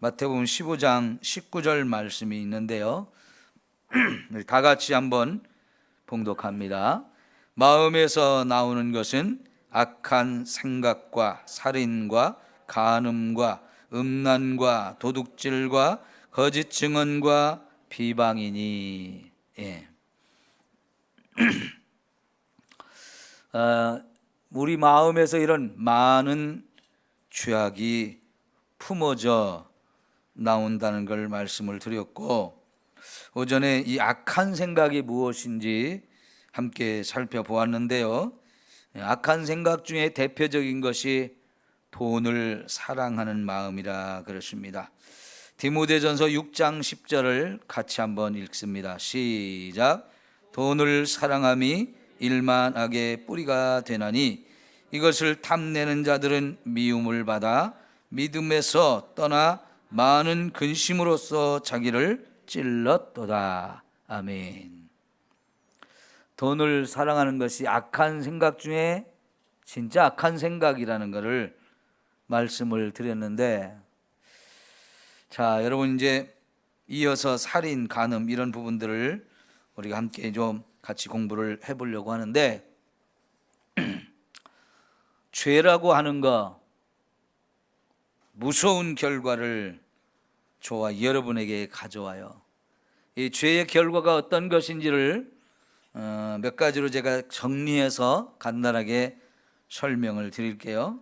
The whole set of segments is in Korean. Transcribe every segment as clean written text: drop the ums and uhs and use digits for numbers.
마태복음 15장 19절 말씀이 있는데요. 다 같이 한번 봉독합니다. 마음에서 나오는 것은 악한 생각과 살인과 간음과 음란과 도둑질과 거짓 증언과 비방이니. 우리 마음에서 이런 많은 죄악이 품어져 나온다는 걸 말씀을 드렸고, 오전에 이 악한 생각이 무엇인지 함께 살펴보았는데요. 악한 생각 중에 대표적인 것이 돈을 사랑하는 마음이라 그렇습니다. 디모데전서 6장 10절을 같이 한번 읽습니다. 시작. 돈을 사랑함이 일만하게 뿌리가 되나니 이것을 탐내는 자들은 미움을 받아 믿음에서 떠나 많은 근심으로써 자기를 찔렀도다. 아멘. 돈을 사랑하는 것이 악한 생각 중에 진짜 악한 생각이라는 것을 말씀을 드렸는데, 자, 여러분 이제 이어서 살인, 간음 이런 부분들을 우리가 함께 좀 같이 공부를 해보려고 하는데, 죄라고 하는 거 무서운 결과를 저와 여러분에게 가져와요. 이 죄의 결과가 어떤 것인지를 몇 가지로 제가 정리해서 간단하게 설명을 드릴게요.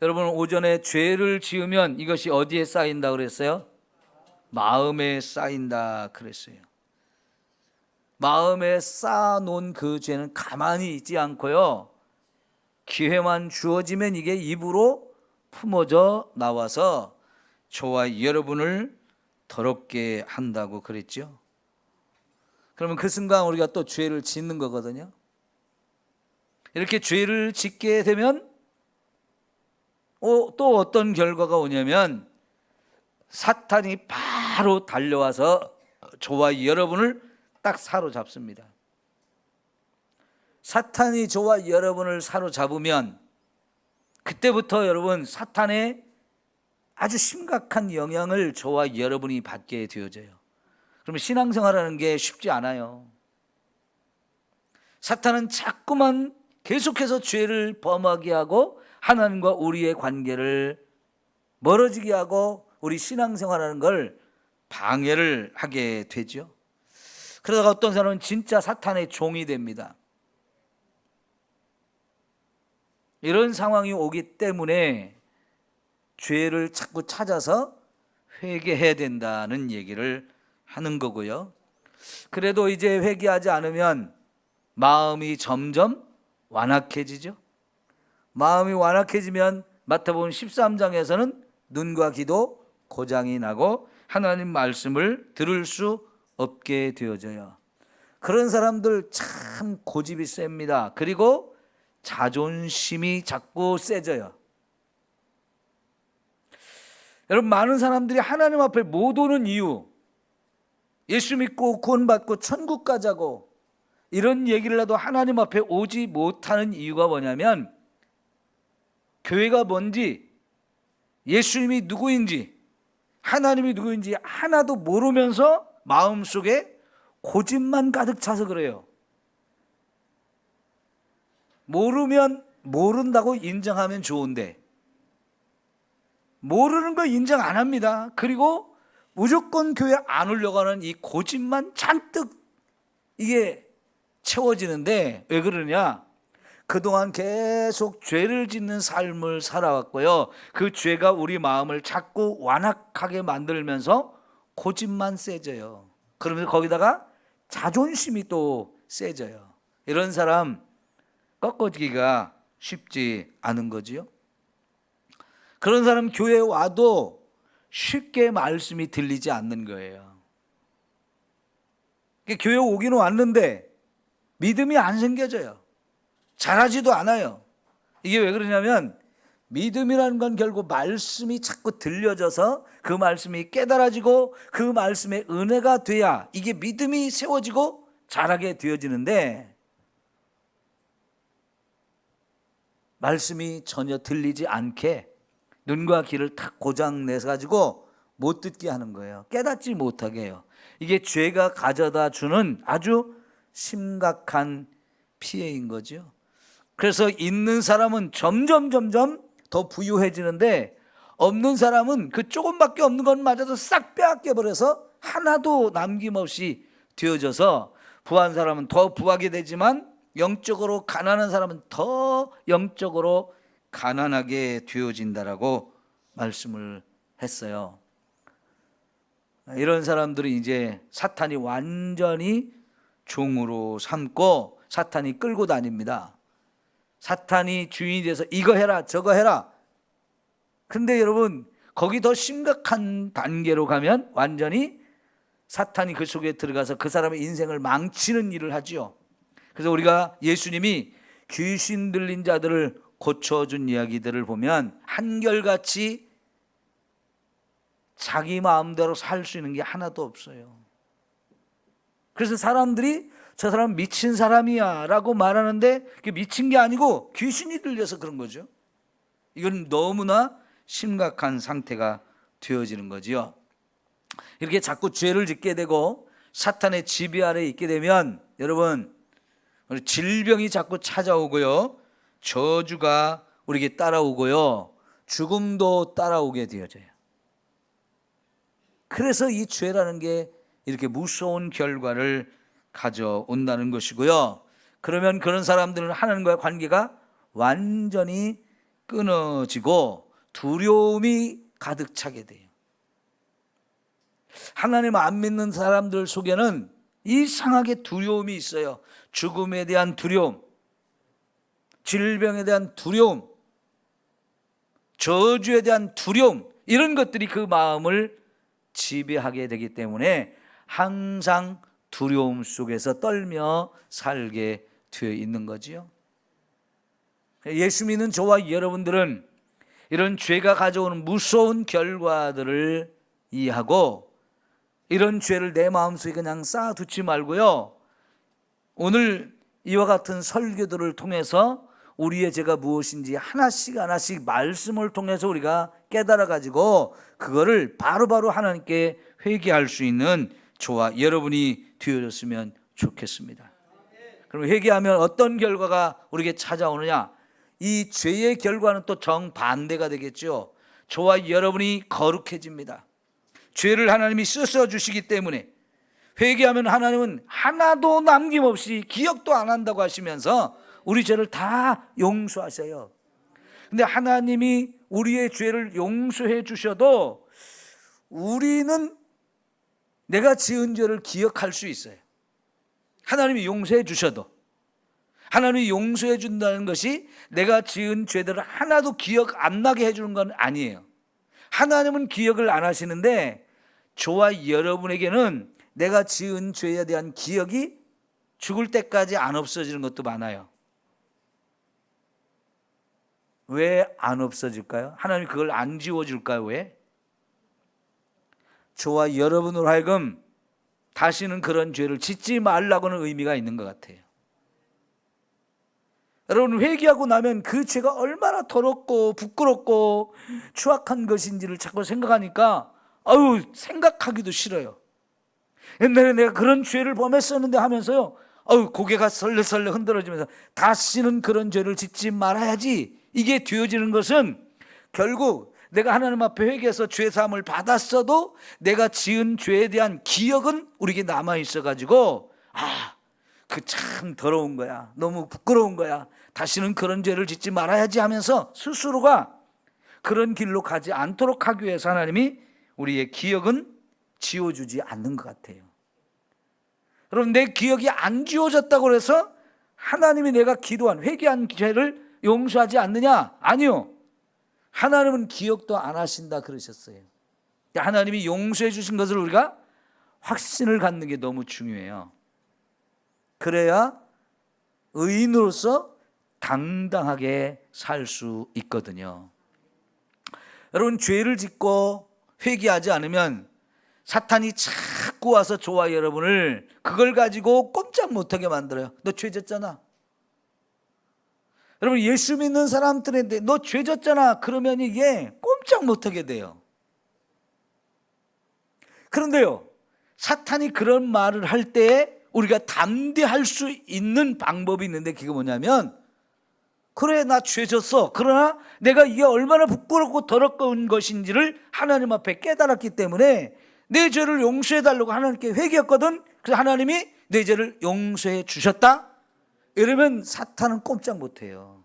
여러분, 오전에 죄를 지으면 이것이 어디에 쌓인다 그랬어요? 마음에 쌓인다 그랬어요. 마음에 쌓아놓은 그 죄는 가만히 있지 않고요, 기회만 주어지면 이게 입으로 품어져 나와서 저와 여러분을 더럽게 한다고 그랬죠. 그러면 그 순간 우리가 또 죄를 짓는 거거든요. 이렇게 죄를 짓게 되면 또 어떤 결과가 오냐면 사탄이 바로 달려와서 저와 여러분을 딱 사로잡습니다. 사탄이 저와 여러분을 사로잡으면 그때부터 여러분 사탄의 아주 심각한 영향을 저와 여러분이 받게 되어져요. 그러면 신앙생활하는 게 쉽지 않아요. 사탄은 자꾸만 계속해서 죄를 범하게 하고 하나님과 우리의 관계를 멀어지게 하고 우리 신앙생활하는 걸 방해를 하게 되죠. 그러다가 어떤 사람은 진짜 사탄의 종이 됩니다. 이런 상황이 오기 때문에 죄를 자꾸 찾아서 회개해야 된다는 얘기를 하는 거고요. 그래도 이제 회개하지 않으면 마음이 점점 완악해지죠. 마음이 완악해지면 마태복음 13장에서는 눈과 귀도 고장이 나고 하나님 말씀을 들을 수 없게 되어져요. 그런 사람들 참 고집이 셉니다. 그리고 자존심이 자꾸 세져요. 여러분, 많은 사람들이 하나님 앞에 못 오는 이유, 예수 믿고 구원받고 천국 가자고 이런 얘기를 해도 하나님 앞에 오지 못하는 이유가 뭐냐면, 교회가 뭔지, 예수님이 누구인지, 하나님이 누구인지 하나도 모르면서 마음속에 고집만 가득 차서 그래요. 모르면 모른다고 인정하면 좋은데 모르는 거 인정 안 합니다. 그리고 무조건 교회 안 오려고 하는 이 고집만 잔뜩 이게 채워지는데, 왜 그러냐? 그동안 계속 죄를 짓는 삶을 살아왔고요, 그 죄가 우리 마음을 자꾸 완악하게 만들면서 고집만 세져요. 그러면서 거기다가 자존심이 또 세져요. 이런 사람 꺾어지기가 쉽지 않은 거지요. 그런 사람 교회에 와도 쉽게 말씀이 들리지 않는 거예요. 교회 오기는 왔는데 믿음이 안 생겨져요. 잘하지도 않아요. 이게 왜 그러냐면, 믿음이라는 건 결국 말씀이 자꾸 들려져서 그 말씀이 깨달아지고 그 말씀의 은혜가 돼야 이게 믿음이 세워지고 잘하게 되어지는데, 말씀이 전혀 들리지 않게 눈과 귀를 탁 고장 내서 가지고 못 듣게 하는 거예요. 깨닫지 못하게 해요. 이게 죄가 가져다 주는 아주 심각한 피해인 거죠. 그래서 있는 사람은 점점 더 부유해지는데 없는 사람은 그 조금밖에 없는 것마저도 싹 빼앗겨 버려서 하나도 남김없이 되어져서 부한 사람은 더 부하게 되지만 영적으로 가난한 사람은 더 영적으로 가난하게 되어진다라고 말씀을 했어요. 이런 사람들이 이제 사탄이 완전히 종으로 삼고 사탄이 끌고 다닙니다. 사탄이 주인이 돼서 이거 해라 저거 해라. 근데 여러분 거기 더 심각한 단계로 가면 완전히 사탄이 그 속에 들어가서 그 사람의 인생을 망치는 일을 하죠. 그래서 우리가 예수님이 귀신 들린 자들을 고쳐준 이야기들을 보면 한결같이 자기 마음대로 살 수 있는 게 하나도 없어요. 그래서 사람들이 저 사람 미친 사람이야 라고 말하는데 그게 미친 게 아니고 귀신이 들려서 그런 거죠. 이건 너무나 심각한 상태가 되어지는 거지요. 이렇게 자꾸 죄를 짓게 되고 사탄의 지배 아래에 있게 되면 여러분 질병이 자꾸 찾아오고요, 저주가 우리에게 따라오고요, 죽음도 따라오게 되어져요. 그래서 이 죄라는 게 이렇게 무서운 결과를 가져온다는 것이고요. 그러면 그런 사람들은 하나님과의 관계가 완전히 끊어지고 두려움이 가득 차게 돼요. 하나님 안 믿는 사람들 속에는 이상하게 두려움이 있어요. 죽음에 대한 두려움, 질병에 대한 두려움, 저주에 대한 두려움, 이런 것들이 그 마음을 지배하게 되기 때문에 항상 두려움 속에서 떨며 살게 되어 있는 거지요. 예수 믿는 저와 여러분들은 이런 죄가 가져오는 무서운 결과들을 이해하고 이런 죄를 내 마음속에 그냥 쌓아두지 말고요, 오늘 이와 같은 설교들을 통해서 우리의 죄가 무엇인지 하나씩 말씀을 통해서 우리가 깨달아 가지고 그거를 바로바로 하나님께 회개할 수 있는 저와 여러분이 되어졌으면 좋겠습니다. 그럼 회개하면 어떤 결과가 우리에게 찾아오느냐? 이 죄의 결과는 또 정반대가 되겠죠. 저와 여러분이 거룩해집니다. 죄를 하나님이 씻어 주시기 때문에 회개하면 하나님은 하나도 남김없이 기억도 안 한다고 하시면서 우리 죄를 다 용서하셔요. 근데 하나님이 우리의 죄를 용서해 주셔도 우리는 내가 지은 죄를 기억할 수 있어요. 하나님이 용서해 주셔도. 하나님이 용서해 준다는 것이 내가 지은 죄들을 하나도 기억 안 나게 해주는 건 아니에요. 하나님은 기억을 안 하시는데 저와 여러분에게는 내가 지은 죄에 대한 기억이 죽을 때까지 안 없어지는 것도 많아요. 왜 안 없어질까요? 하나님이 그걸 안 지워줄까요? 왜? 저와 여러분으로 하여금 다시는 그런 죄를 짓지 말라고는 의미가 있는 것 같아요. 여러분 회개하고 나면 그 죄가 얼마나 더럽고 부끄럽고 추악한 것인지를 자꾸 생각하니까 생각하기도 싫어요. 옛날에 내가 그런 죄를 범했었는데 하면서요, 고개가 설레설레 흔들어지면서 다시는 그런 죄를 짓지 말아야지, 이게 되어지는 것은 결국 내가 하나님 앞에 회개해서 죄사함을 받았어도 내가 지은 죄에 대한 기억은 우리에게 남아있어가지고 그 참 더러운 거야, 너무 부끄러운 거야, 다시는 그런 죄를 짓지 말아야지 하면서 스스로가 그런 길로 가지 않도록 하기 위해서 하나님이 우리의 기억은 지워주지 않는 것 같아요. 여러분, 내 기억이 안 지워졌다고 해서 하나님이 내가 기도한 회개한 죄를 용서하지 않느냐? 아니요. 하나님은 기억도 안 하신다 그러셨어요. 하나님이 용서해 주신 것을 우리가 확신을 갖는 게 너무 중요해요. 그래야 의인으로서 당당하게 살 수 있거든요. 여러분, 죄를 짓고 회개하지 않으면 사탄이 자꾸 와서 저와 여러분을 그걸 가지고 꼼짝 못하게 만들어요. 너 죄 졌잖아. 여러분, 예수 믿는 사람들인데 너 죄 졌잖아 그러면 이게 꼼짝 못하게 돼요. 그런데요, 사탄이 그런 말을 할 때에 우리가 담대할 수 있는 방법이 있는데, 그게 뭐냐면, 그래 나 죄 졌어, 그러나 내가 이게 얼마나 부끄럽고 더러운 것인지를 하나님 앞에 깨달았기 때문에 내 죄를 용서해 달라고 하나님께 회개했거든. 그래서 하나님이 내 죄를 용서해 주셨다, 이러면 사탄은 꼼짝 못해요.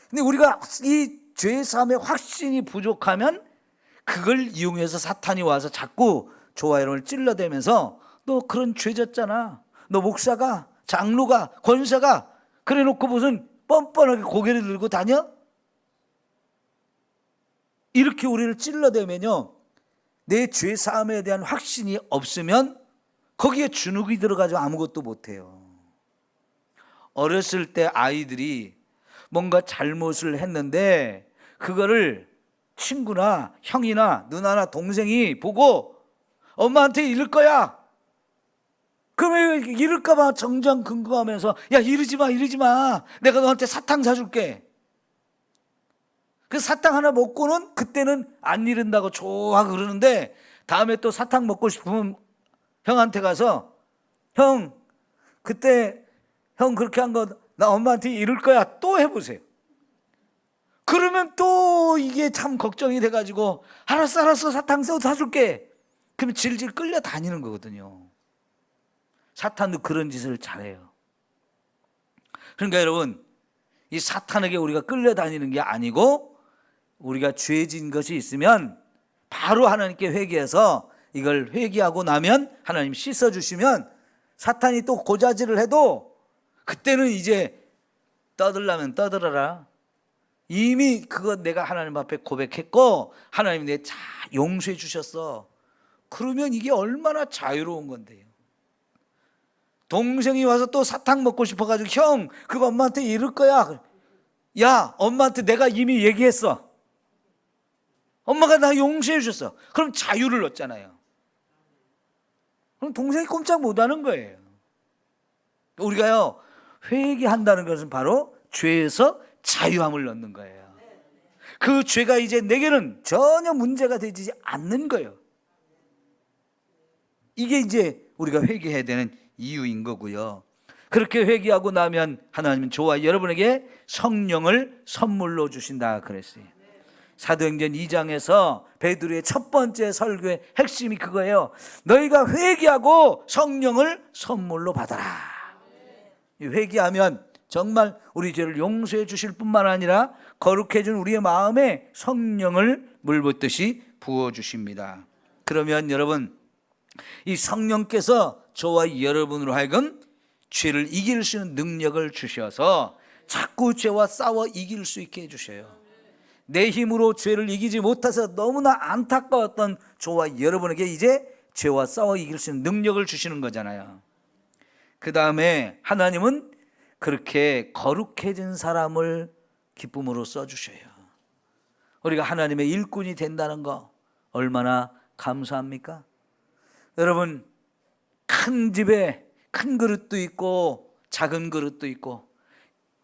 근데 우리가 이 죄사함의 확신이 부족하면 그걸 이용해서 사탄이 와서 자꾸 저와 여러분을 찔러대면서 너 그런 죄 졌잖아, 너 목사가, 장로가, 권사가 그래 놓고 무슨 뻔뻔하게 고개를 들고 다녀? 이렇게 우리를 찔러대면요, 내 죄사함에 대한 확신이 없으면 거기에 주눅이 들어가지고 아무것도 못해요. 어렸을 때 아이들이 뭔가 잘못을 했는데 그거를 친구나 형이나 누나나 동생이 보고 엄마한테 이럴 거야, 그러면 이럴까 봐 정정긍긍하면서 야 이러지 마, 이러지 마, 내가 너한테 사탕 사줄게. 그 사탕 하나 먹고는 그때는 안 이른다고 좋아 그러는데, 다음에 또 사탕 먹고 싶으면 형한테 가서 형 그때 형 그렇게 한 거 나 엄마한테 이럴 거야, 또 해보세요. 그러면 또 이게 참 걱정이 돼가지고 알았어 사탕 사줄게. 그러면 질질 끌려다니는 거거든요. 사탄도 그런 짓을 잘해요. 그러니까 여러분, 이 사탄에게 우리가 끌려다니는 게 아니고, 우리가 죄진 것이 있으면 바로 하나님께 회개해서 이걸 회개하고 나면 하나님 씻어주시면 사탄이 또 고자질을 해도 그때는 이제 떠들라면 떠들어라, 이미 그거 내가 하나님 앞에 고백했고 하나님이 내 다 용서해 주셨어. 그러면 이게 얼마나 자유로운 건데요. 동생이 와서 또 사탕 먹고 싶어가지고 형 그거 엄마한테 이럴 거야, 야 엄마한테 내가 이미 얘기했어, 엄마가 나 용서해 주셨어. 그럼 자유를 얻잖아요. 그럼 동생이 꼼짝 못하는 거예요. 우리가요, 회개한다는 것은 바로 죄에서 자유함을 얻는 거예요. 그 죄가 이제 내게는 전혀 문제가 되지 않는 거예요. 이게 이제 우리가 회개해야 되는 이유인 거고요. 그렇게 회개하고 나면 하나님은 저와 여러분에게 성령을 선물로 주신다 그랬어요. 사도행전 2장에서 베드로의 첫 번째 설교의 핵심이 그거예요. 너희가 회개하고 성령을 선물로 받아라. 회개하면 정말 우리 죄를 용서해 주실 뿐만 아니라 거룩해진 우리의 마음에 성령을 물붓듯이 부어주십니다. 그러면 여러분, 이 성령께서 저와 여러분으로 하여금 죄를 이길 수 있는 능력을 주셔서 자꾸 죄와 싸워 이길 수 있게 해주셔요. 내 힘으로 죄를 이기지 못해서 너무나 안타까웠던 저와 여러분에게 이제 죄와 싸워 이길 수 있는 능력을 주시는 거잖아요. 그 다음에 하나님은 그렇게 거룩해진 사람을 기쁨으로 써주셔요. 우리가 하나님의 일꾼이 된다는 거 얼마나 감사합니까? 여러분, 큰 집에 큰 그릇도 있고 작은 그릇도 있고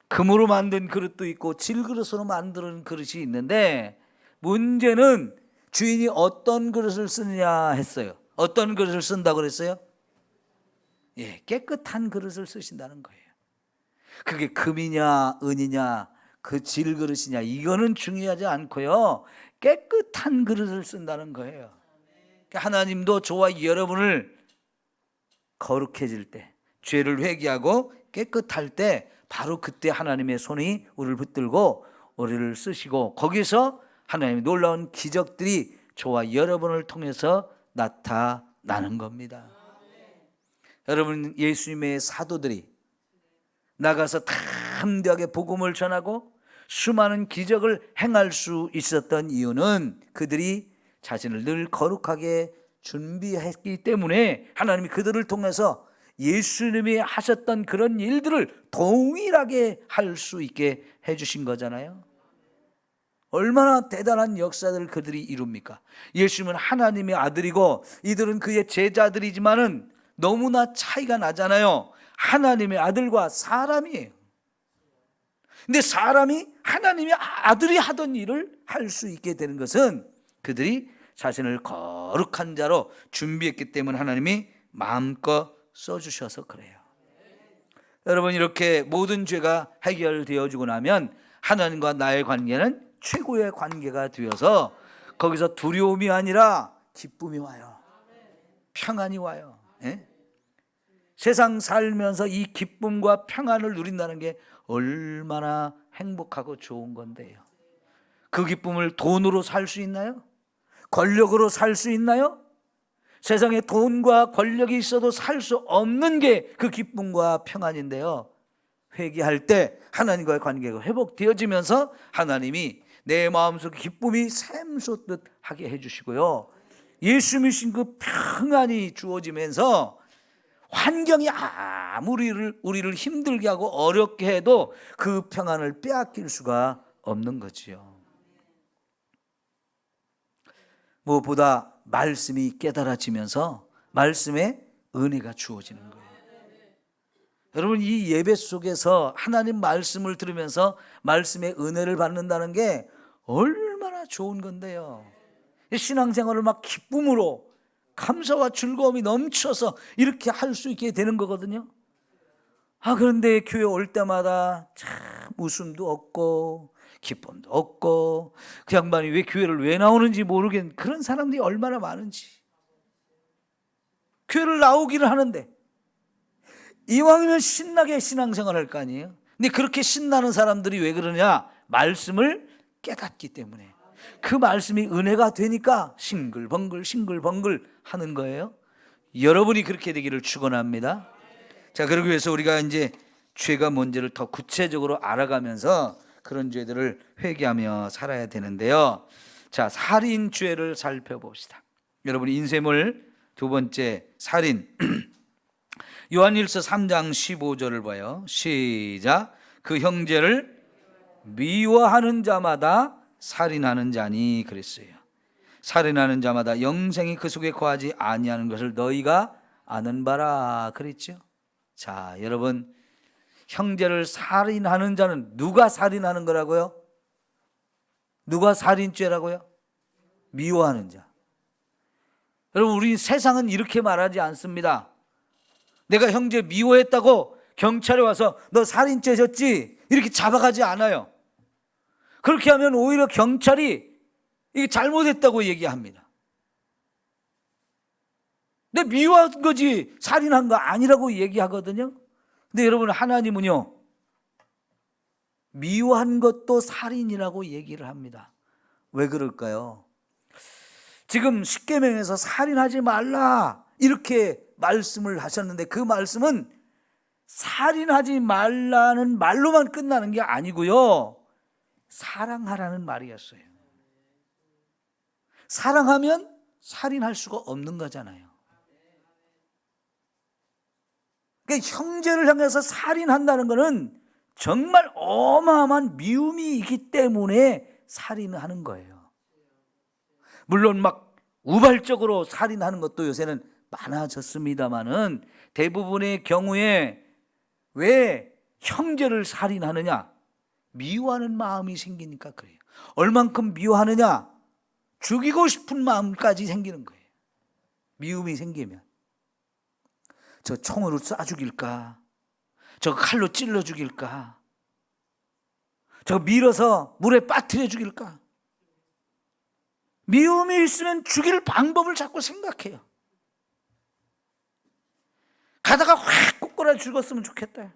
금으로 만든 그릇도 있고 질그릇으로 만드는 그릇이 있는데, 문제는 주인이 어떤 그릇을 쓰느냐 했어요. 어떤 그릇을 쓴다고 그랬어요? 예, 깨끗한 그릇을 쓰신다는 거예요. 그게 금이냐 은이냐 그 질그릇이냐 이거는 중요하지 않고요, 깨끗한 그릇을 쓴다는 거예요. 하나님도 저와 여러분을 거룩해질 때, 죄를 회개하고 깨끗할 때 바로 그때 하나님의 손이 우리를 붙들고 우리를 쓰시고, 거기서 하나님의 놀라운 기적들이 저와 여러분을 통해서 나타나는 겁니다. 여러분, 예수님의 사도들이 나가서 담대하게 복음을 전하고 수많은 기적을 행할 수 있었던 이유는 그들이 자신을 늘 거룩하게 준비했기 때문에 하나님이 그들을 통해서 예수님이 하셨던 그런 일들을 동일하게 할 수 있게 해주신 거잖아요. 얼마나 대단한 역사들을 그들이 이룹니까? 예수님은 하나님의 아들이고 이들은 그의 제자들이지만은 너무나 차이가 나잖아요. 하나님의 아들과 사람이에요. 근데 사람이 하나님의 아들이 하던 일을 할 수 있게 되는 것은 그들이 자신을 거룩한 자로 준비했기 때문에 하나님이 마음껏 써주셔서 그래요. 여러분, 이렇게 모든 죄가 해결되어지고 나면 하나님과 나의 관계는 최고의 관계가 되어서 거기서 두려움이 아니라 기쁨이 와요. 평안이 와요. 예? 세상 살면서 이 기쁨과 평안을 누린다는 게 얼마나 행복하고 좋은 건데요. 그 기쁨을 돈으로 살 수 있나요? 권력으로 살 수 있나요? 세상에 돈과 권력이 있어도 살 수 없는 게 그 기쁨과 평안인데요. 회개할 때 하나님과의 관계가 회복되어지면서 하나님이 내 마음속에 기쁨이 샘솟듯 하게 해주시고요, 예수 믿으신 그 평안이 주어지면서 환경이 아무리 우리를 힘들게 하고 어렵게 해도 그 평안을 빼앗길 수가 없는 거지요. 무엇보다 말씀이 깨달아지면서 말씀의 은혜가 주어지는 거예요. 여러분, 이 예배 속에서 하나님 말씀을 들으면서 말씀의 은혜를 받는다는 게 얼마나 좋은 건데요. 신앙생활을 막 기쁨으로 감사와 즐거움이 넘쳐서 이렇게 할 수 있게 되는 거거든요. 그런데 교회 올 때마다 참 웃음도 없고 기쁨도 없고 그 양반이 왜 교회를 왜 나오는지 모르겠는 그런 사람들이 얼마나 많은지. 교회를 나오기를 하는데 이왕이면 신나게 신앙생활을 할 거 아니에요. 근데 그렇게 신나는 사람들이 왜 그러냐? 말씀을 깨닫기 때문에. 그 말씀이 은혜가 되니까 싱글벙글 하는 거예요. 여러분이 그렇게 되기를 축원합니다. 자, 그러기 위해서 우리가 이제 죄가 뭔지를 더 구체적으로 알아가면서 그런 죄들을 회개하며 살아야 되는데요. 자, 살인죄를 살펴봅시다. 여러분, 인쇄물 두 번째, 살인. 요한일서 3장 15절을 봐요. 시작. 그 형제를 미워하는 자마다 살인하는 자니 그랬어요. 살인하는 자마다 영생이 그 속에 거하지 아니하는 것을 너희가 아는 바라 그랬죠. 자, 여러분, 형제를 살인하는 자는 누가 살인하는 거라고요? 누가 살인죄라고요? 미워하는 자. 여러분, 우리 세상은 이렇게 말하지 않습니다. 내가 형제 미워했다고 경찰에 와서 너 살인죄 졌지? 이렇게 잡아가지 않아요. 그렇게 하면 오히려 경찰이 이게 잘못했다고 얘기합니다. 내 미워한 거지 살인한 거 아니라고 얘기하거든요. 근데 여러분, 하나님은요, 미워한 것도 살인이라고 얘기를 합니다. 왜 그럴까요? 지금 십계명에서 살인하지 말라 이렇게 말씀을 하셨는데 그 말씀은 살인하지 말라는 말로만 끝나는 게 아니고요, 사랑하라는 말이었어요. 사랑하면 살인할 수가 없는 거잖아요. 그러니까 형제를 향해서 살인한다는 것은 정말 어마어마한 미움이 있기 때문에 살인을 하는 거예요. 물론 막 우발적으로 살인하는 것도 요새는 많아졌습니다마는 대부분의 경우에 왜 형제를 살인하느냐? 미워하는 마음이 생기니까 그래요. 얼만큼 미워하느냐? 죽이고 싶은 마음까지 생기는 거예요. 미움이 생기면 저 총으로 쏴 죽일까? 저 칼로 찔러 죽일까? 저 밀어서 물에 빠뜨려 죽일까? 미움이 있으면 죽일 방법을 자꾸 생각해요. 가다가 확 꽂거나 죽었으면 좋겠다.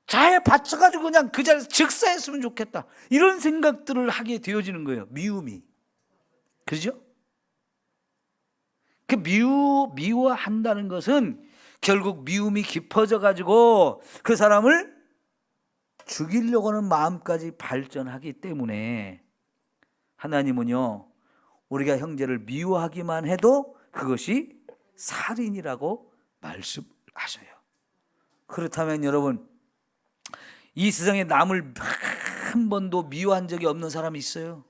자에 받쳐가지고 그냥 그 자리에서 즉사했으면 좋겠다. 이런 생각들을 하게 되어지는 거예요. 미움이. 그죠? 그 미워한다는 것은 결국 미움이 깊어져가지고 그 사람을 죽이려고 하는 마음까지 발전하기 때문에 하나님은요, 우리가 형제를 미워하기만 해도 그것이 살인이라고 말씀하셔요. 그렇다면 여러분, 이 세상에 남을 한 번도 미워한 적이 없는 사람이 있어요?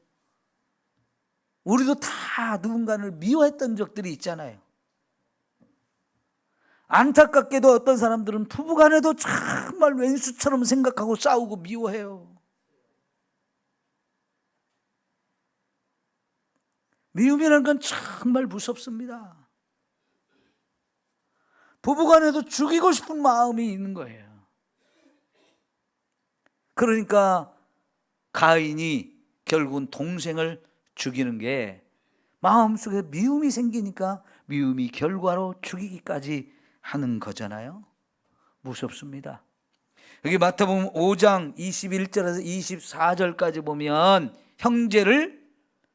우리도 다 누군가를 미워했던 적들이 있잖아요. 안타깝게도 어떤 사람들은 부부간에도 정말 왼수처럼 생각하고 싸우고 미워해요. 미움이라는 건 정말 무섭습니다. 부부간에도 죽이고 싶은 마음이 있는 거예요. 그러니까 가인이 결국은 동생을 죽이는 게 마음속에 미움이 생기니까 미움이 결과로 죽이기까지 하는 거잖아요. 무섭습니다. 여기 마태복음 5장 21절에서 24절까지 보면 형제를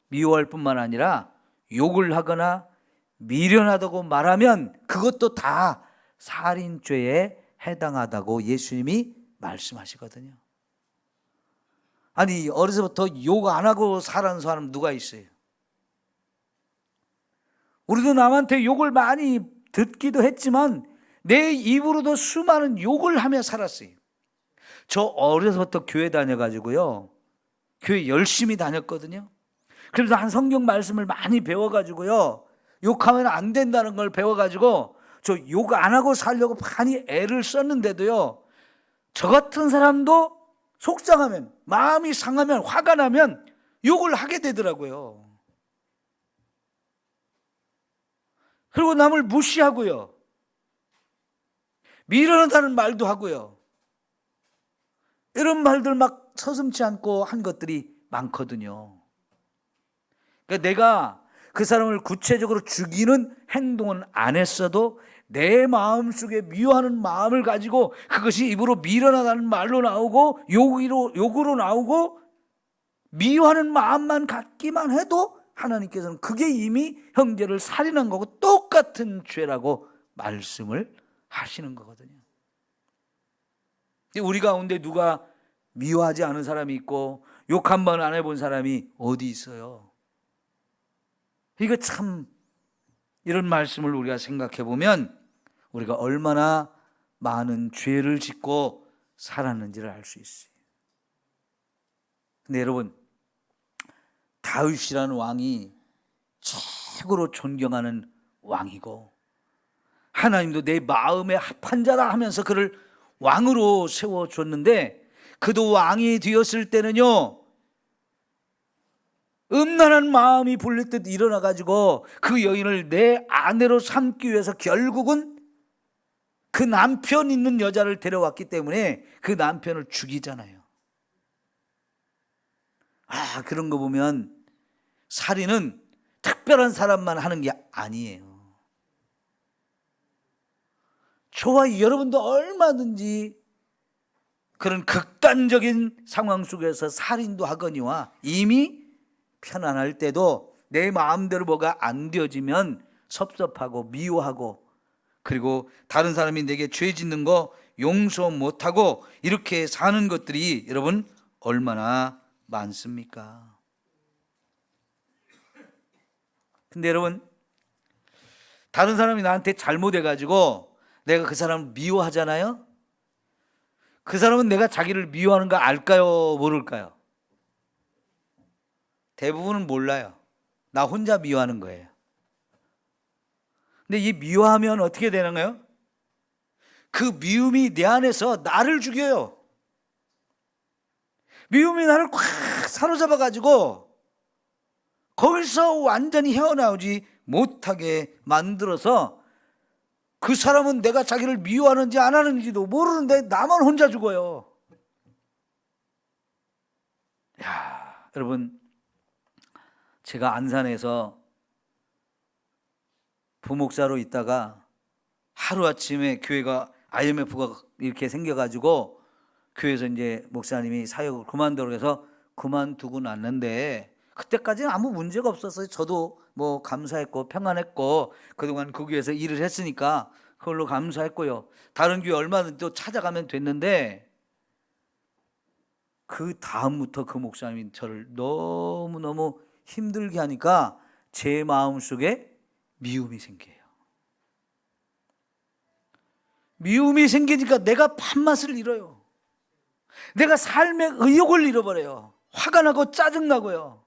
미워할 뿐만 아니라 욕을 하거나 미련하다고 말하면 그것도 다 살인죄에 해당하다고 예수님이 말씀하시거든요. 아니, 어려서부터 욕 안 하고 살아는 사람 누가 있어요? 우리도 남한테 욕을 많이 듣기도 했지만 내 입으로도 수많은 욕을 하며 살았어요. 저 어려서부터 교회 다녀가지고요, 교회 열심히 다녔거든요. 그래서 한 성경 말씀을 많이 배워가지고요, 욕하면 안 된다는 걸 배워가지고 저 욕 안 하고 살려고 많이 애를 썼는데도요, 저 같은 사람도 속상하면, 마음이 상하면, 화가 나면 욕을 하게 되더라고요. 그리고 남을 무시하고요, 미련하다는 말도 하고요, 이런 말들 막 서슴지 않고 한 것들이 많거든요. 그러니까 내가 그 사람을 구체적으로 죽이는 행동은 안 했어도 내 마음속에 미워하는 마음을 가지고 그것이 입으로 미련하다는 말로 나오고 욕으로 나오고 미워하는 마음만 갖기만 해도 하나님께서는 그게 이미 형제를 살인한 거고 똑같은 죄라고 말씀을 하시는 거거든요. 우리 가운데 누가 미워하지 않은 사람이 있고 욕 한 번 안 해본 사람이 어디 있어요? 이거 참, 이런 말씀을 우리가 생각해 보면 우리가 얼마나 많은 죄를 짓고 살았는지를 알 수 있어요. 근데 여러분, 다윗이라는 왕이 최고로 존경하는 왕이고 하나님도 내 마음에 합한 자라 하면서 그를 왕으로 세워줬는데, 그도 왕이 되었을 때는요, 음란한 마음이 불릴 듯 일어나가지고 그 여인을 내 아내로 삼기 위해서 결국은 그 남편 있는 여자를 데려왔기 때문에 그 남편을 죽이잖아요. 그런 거 보면 살인은 특별한 사람만 하는 게 아니에요. 저와 여러분도 얼마든지 그런 극단적인 상황 속에서 살인도 하거니와 이미 편안할 때도 내 마음대로 뭐가 안 되어지면 섭섭하고 미워하고, 그리고 다른 사람이 내게 죄 짓는 거 용서 못하고 이렇게 사는 것들이 여러분 얼마나 많습니까? 근데 여러분, 다른 사람이 나한테 잘못해가지고 내가 그 사람을 미워하잖아요. 그 사람은 내가 자기를 미워하는 거 알까요? 모를까요? 대부분은 몰라요. 나 혼자 미워하는 거예요. 근데 이 미워하면 어떻게 되는가요? 그 미움이 내 안에서 나를 죽여요. 미움이 나를 꽉 사로잡아가지고 거기서 완전히 헤어나오지 못하게 만들어서 그 사람은 내가 자기를 미워하는지 안 하는지도 모르는데 나만 혼자 죽어요. 여러분, 제가 안산에서 부목사로 있다가 하루아침에 교회가 IMF가 이렇게 생겨가지고 교회에서 이제 목사님이 사역을 그만두라고 해서 그만두고 났는데, 그때까지는 아무 문제가 없었어요. 저도 뭐 감사했고 평안했고 그동안 그 교회에서 일을 했으니까 그걸로 감사했고요. 다른 교회 얼마든지 또 찾아가면 됐는데, 그 다음부터 그 목사님이 저를 너무너무 힘들게 하니까 제 마음속에 미움이 생겨요. 미움이 생기니까 내가 밥맛을 잃어요. 내가 삶의 의욕을 잃어버려요. 화가 나고 짜증나고요.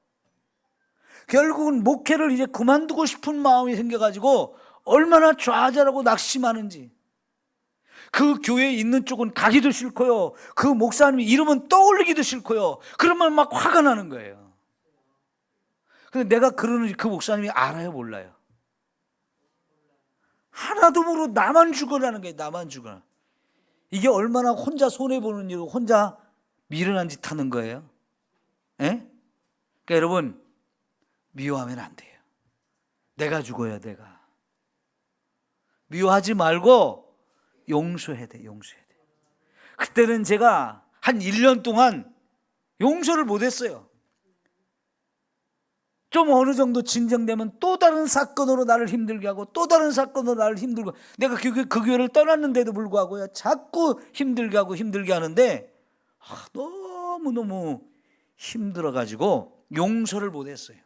결국은 목회를 이제 그만두고 싶은 마음이 생겨가지고 얼마나 좌절하고 낙심하는지, 그 교회에 있는 쪽은 가기도 싫고요. 그 목사님 이름은 떠올리기도 싫고요. 그러면 막 화가 나는 거예요. 근데 내가 그러는 그 목사님이 알아요, 몰라요? 하나도 모르고 나만 죽어라는 거예요. 나만 죽어라. 이게 얼마나 혼자 손해보는 일이고 혼자 미련한 짓 하는 거예요. 예? 그러니까 여러분, 미워하면 안 돼요. 내가 죽어야 내가. 미워하지 말고 용서해야 돼. 용서해야 돼. 그때는 제가 한 1년 동안 용서를 못했어요. 좀 어느 정도 진정되면 또 다른 사건으로 나를 힘들게 하고 또 다른 사건으로 나를 힘들고, 내가 그 교회를 떠났는데도 불구하고요, 자꾸 힘들게 하고 힘들게 하는데 너무너무 힘들어가지고 용서를 못했어요.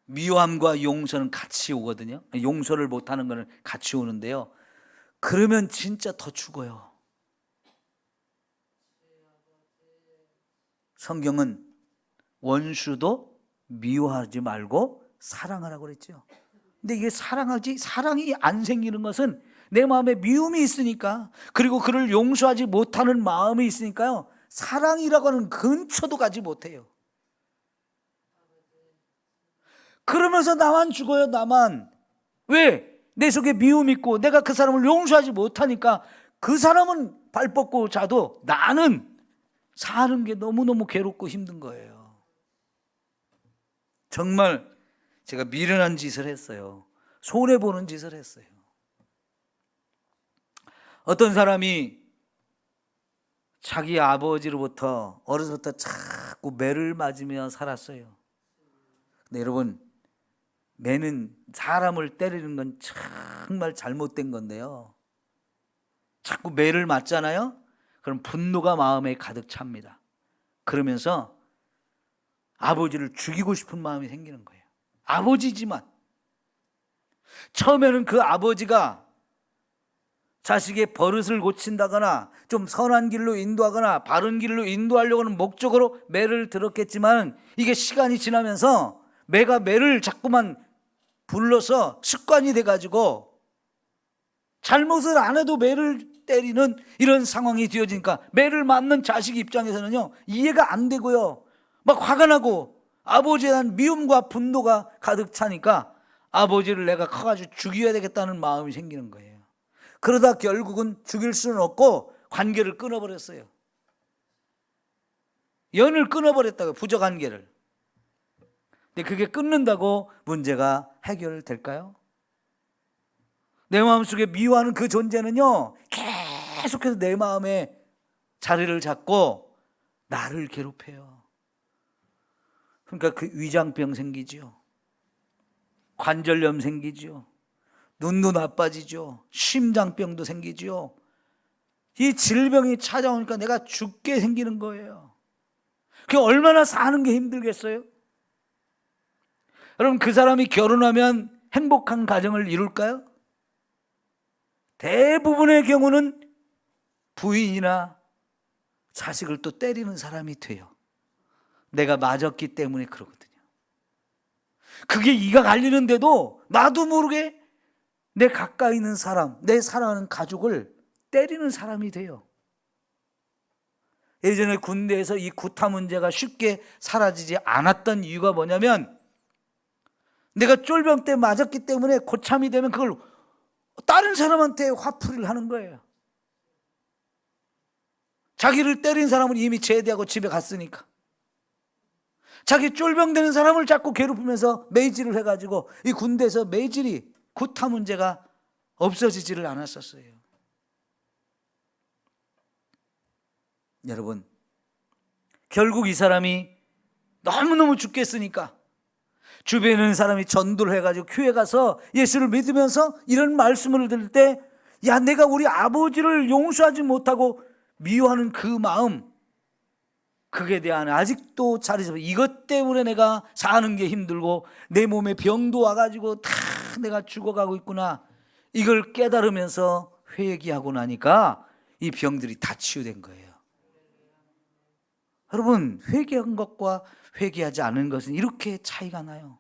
미워함과 용서는 같이 오거든요. 용서를 못하는 거는 같이 오는데요, 그러면 진짜 더 죽어요. 성경은 원수도 미워하지 말고 사랑하라고 그랬죠. 근데 이게 사랑이 안 생기는 것은 내 마음에 미움이 있으니까, 그리고 그를 용서하지 못하는 마음이 있으니까요, 사랑이라고 하는 근처도 가지 못해요. 그러면서 나만 죽어요. 나만. 왜? 내 속에 미움이 있고 내가 그 사람을 용서하지 못하니까 그 사람은 발 뻗고 자도 나는 사는 게 너무너무 괴롭고 힘든 거예요. 정말 제가 미련한 짓을 했어요. 손해보는 짓을 했어요. 어떤 사람이 자기 아버지로부터 어려서부터 자꾸 매를 맞으며 살았어요. 근데 여러분, 매는 사람을 때리는 건 정말 잘못된 건데요, 자꾸 매를 맞잖아요. 그럼 분노가 마음에 가득 찹니다. 그러면서 아버지를 죽이고 싶은 마음이 생기는 거예요. 아버지지만 처음에는 그 아버지가 자식의 버릇을 고친다거나 좀 선한 길로 인도하거나 바른 길로 인도하려고 하는 목적으로 매를 들었겠지만, 이게 시간이 지나면서 매가 매를 자꾸만 불러서 습관이 돼가지고 잘못을 안 해도 매를 때리는 이런 상황이 되어지니까 매를 맞는 자식 입장에서는요, 이해가 안 되고요, 막 화가 나고 아버지에 대한 미움과 분노가 가득 차니까 아버지를 내가 커가지고 죽여야 되겠다는 마음이 생기는 거예요. 그러다 결국은 죽일 수는 없고 관계를 끊어버렸어요. 연을 끊어버렸다고요. 부적관계를. 근데 그게 끊는다고 문제가 해결될까요? 내 마음속에 미워하는 그 존재는요, 계속해서 내 마음에 자리를 잡고 나를 괴롭혀요. 그러니까 그 위장병 생기죠. 관절염 생기죠. 눈도 나빠지죠. 심장병도 생기죠. 이 질병이 찾아오니까 내가 죽게 생기는 거예요. 그게 얼마나 사는 게 힘들겠어요? 여러분, 그 사람이 결혼하면 행복한 가정을 이룰까요? 대부분의 경우는 부인이나 자식을 또 때리는 사람이 돼요. 내가 맞았기 때문에 그러거든요. 그게 이가 갈리는데도 나도 모르게 내 가까이 있는 사람, 내 사랑하는 가족을 때리는 사람이 돼요. 예전에 군대에서 이 구타 문제가 쉽게 사라지지 않았던 이유가 뭐냐면, 내가 쫄병 때 맞았기 때문에 고참이 되면 그걸 다른 사람한테 화풀이를 하는 거예요. 자기를 때린 사람은 이미 제대하고 집에 갔으니까. 자기 쫄병 되는 사람을 자꾸 괴롭히면서 매질을 해가지고 이 군대에서 매질이, 구타 문제가 없어지지를 않았었어요. 여러분, 결국 이 사람이 너무너무 죽겠으니까 주변에 있는 사람이 전도를 해가지고 교회 가서 예수를 믿으면서 이런 말씀을 들을 때, 야, 내가 우리 아버지를 용서하지 못하고 미워하는 그 마음, 그게 대한 아직도 자리 잡아, 이것 때문에 내가 사는 게 힘들고 내 몸에 병도 와가지고 다 내가 죽어가고 있구나, 이걸 깨달으면서 회개하고 나니까 이 병들이 다 치유된 거예요. 여러분, 회개한 것과 회개하지 않은 것은 이렇게 차이가 나요.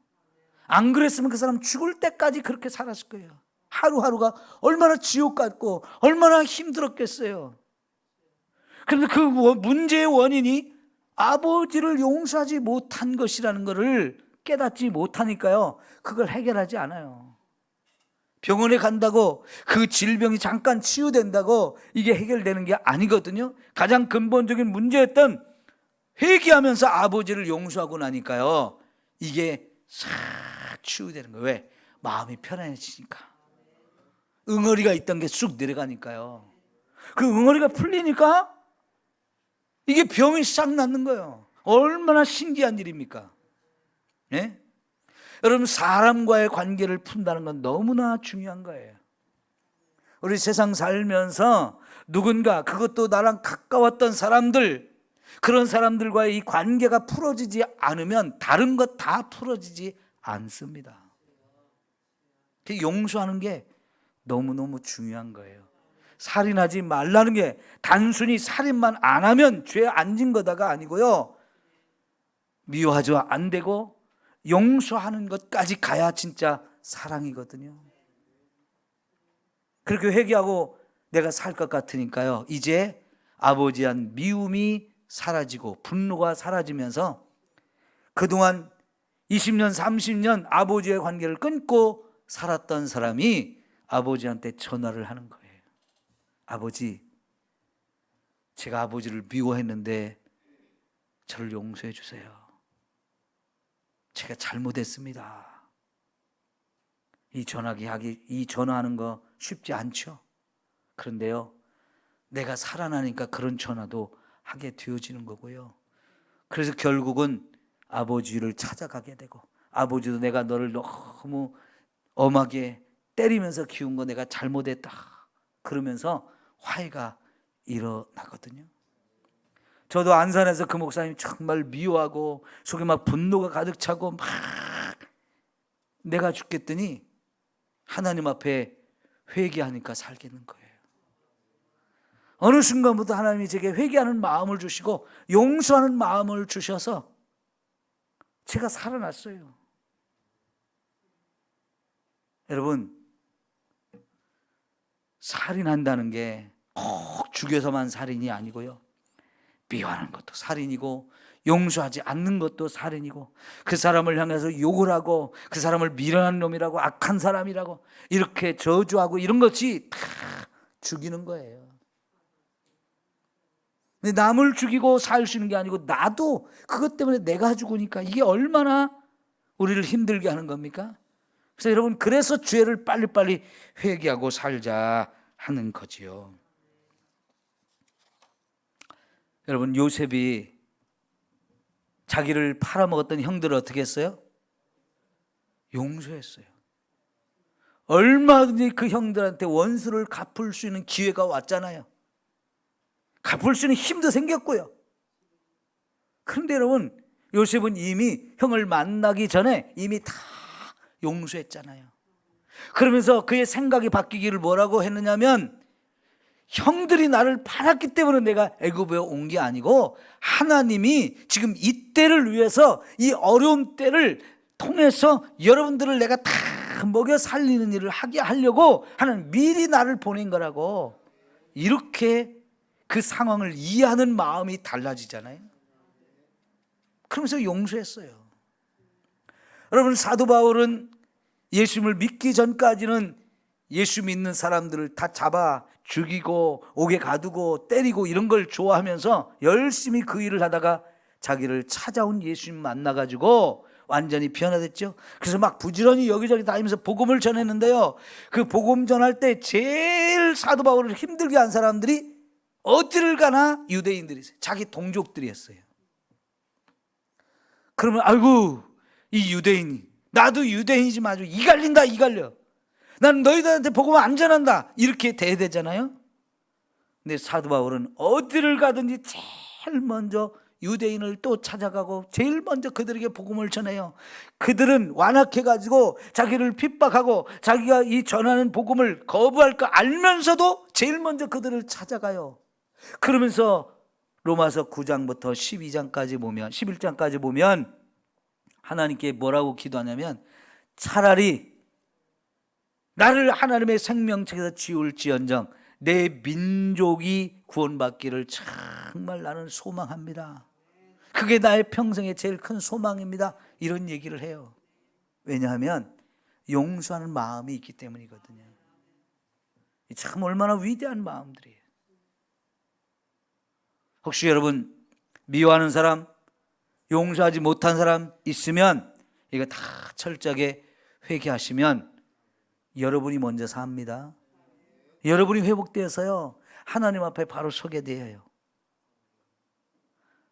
안 그랬으면 그 사람 죽을 때까지 그렇게 살았을 거예요. 하루하루가 얼마나 지옥 같고 얼마나 힘들었겠어요. 그런데 그 문제의 원인이 아버지를 용서하지 못한 것이라는 것을 깨닫지 못하니까요, 그걸 해결하지 않아요. 병원에 간다고 그 질병이 잠깐 치유된다고 이게 해결되는 게 아니거든요. 가장 근본적인 문제였던 회개하면서 아버지를 용서하고 나니까요, 이게 싹 치유되는 거예요. 왜? 마음이 편안해지니까. 응어리가 있던 게 쑥 내려가니까요. 그 응어리가 풀리니까 이게 병이 싹 낫는 거예요. 얼마나 신기한 일입니까? 예? 여러분, 사람과의 관계를 푼다는 건 너무나 중요한 거예요. 우리 세상 살면서 누군가, 그것도 나랑 가까웠던 사람들, 그런 사람들과의 이 관계가 풀어지지 않으면 다른 것 다 풀어지지 않습니다. 용서하는 게 너무너무 중요한 거예요. 살인하지 말라는 게 단순히 살인만 안 하면 죄 안 진 거다가 아니고요, 미워하죠 안 되고 용서하는 것까지 가야 진짜 사랑이거든요. 그렇게 회개하고 내가 살 것 같으니까요, 이제 아버지에 대한 미움이 사라지고 분노가 사라지면서 그동안 20년 30년 아버지의 관계를 끊고 살았던 사람이 아버지한테 전화를 하는 거예요. 아버지, 제가 아버지를 미워했는데 저를 용서해 주세요. 제가 잘못했습니다. 이 전화하는 거 쉽지 않죠. 그런데요, 내가 살아나니까 그런 전화도 하게 되어지는 거고요. 그래서 결국은 아버지를 찾아가게 되고, 아버지도 내가 너를 너무 엄하게 때리면서 키운 거 내가 잘못했다, 그러면서 화해가 일어나거든요. 저도 안산에서 그 목사님 정말 미워하고 속에 막 분노가 가득 차고 막 내가 죽겠더니 하나님 앞에 회개하니까 살겠는 거예요. 어느 순간부터 하나님이 제게 회개하는 마음을 주시고 용서하는 마음을 주셔서 제가 살아났어요. 여러분, 살인한다는 게 꼭 죽여서만 살인이 아니고요, 미워하는 것도 살인이고 용서하지 않는 것도 살인이고, 그 사람을 향해서 욕을 하고 그 사람을 미련한 놈이라고, 악한 사람이라고 이렇게 저주하고 이런 것이 다 죽이는 거예요. 근데 남을 죽이고 살 수 있는 게 아니고 나도 그것 때문에 내가 죽으니까 이게 얼마나 우리를 힘들게 하는 겁니까? 그래서 여러분, 그래서 죄를 빨리빨리 회개하고 살자 하는 거지요. 여러분, 요셉이 자기를 팔아먹었던 형들을 어떻게 했어요? 용서했어요. 얼마든지 그 형들한테 원수를 갚을 수 있는 기회가 왔잖아요. 갚을 수 있는 힘도 생겼고요. 그런데 여러분, 요셉은 이미 형을 만나기 전에 이미 다 용서했잖아요. 그러면서 그의 생각이 바뀌기를 뭐라고 했느냐면, 형들이 나를 팔았기 때문에 내가 애굽에 온 게 아니고 하나님이 지금 이 때를 위해서, 이 어려운 때를 통해서 여러분들을 내가 다 먹여 살리는 일을 하게 하려고 하는, 미리 나를 보낸 거라고, 이렇게 그 상황을 이해하는 마음이 달라지잖아요. 그러면서 용서했어요. 여러분, 사도 바울은 예수님을 믿기 전까지는 예수 믿는 사람들을 다 잡아 죽이고 옥에 가두고 때리고 이런 걸 좋아하면서 열심히 그 일을 하다가 자기를 찾아온 예수님 만나가지고 완전히 변화됐죠. 그래서 막 부지런히 여기저기 다니면서 복음을 전했는데요, 그 복음 전할 때 제일 사도 바울을 힘들게 한 사람들이 어디를 가나 유대인들이 있어요. 자기 동족들이었어요. 그러면 아이고, 이 유대인이, 나도 유대인이지만 아주 이갈린다, 이갈려. 나는 너희들한테 복음을 안 전한다, 이렇게 돼야 되잖아요. 근데 사도 바울은 어디를 가든지 제일 먼저 유대인을 또 찾아가고 제일 먼저 그들에게 복음을 전해요. 그들은 완악해가지고 자기를 핍박하고 자기가 이 전하는 복음을 거부할 거 알면서도 제일 먼저 그들을 찾아가요. 그러면서 로마서 9장부터 12장까지 보면, 11장까지 보면 하나님께 뭐라고 기도하냐면, 차라리 나를 하나님의 생명책에서 지울지언정 내 민족이 구원받기를 정말 나는 소망합니다. 그게 나의 평생의 제일 큰 소망입니다. 이런 얘기를 해요. 왜냐하면 용서하는 마음이 있기 때문이거든요. 참 얼마나 위대한 마음들이에요. 혹시 여러분 미워하는 사람, 용서하지 못한 사람 있으면 이거 다 철저하게 회개하시면 여러분이 먼저 삽니다. 여러분이 회복되어서요 하나님 앞에 바로 서게 돼요.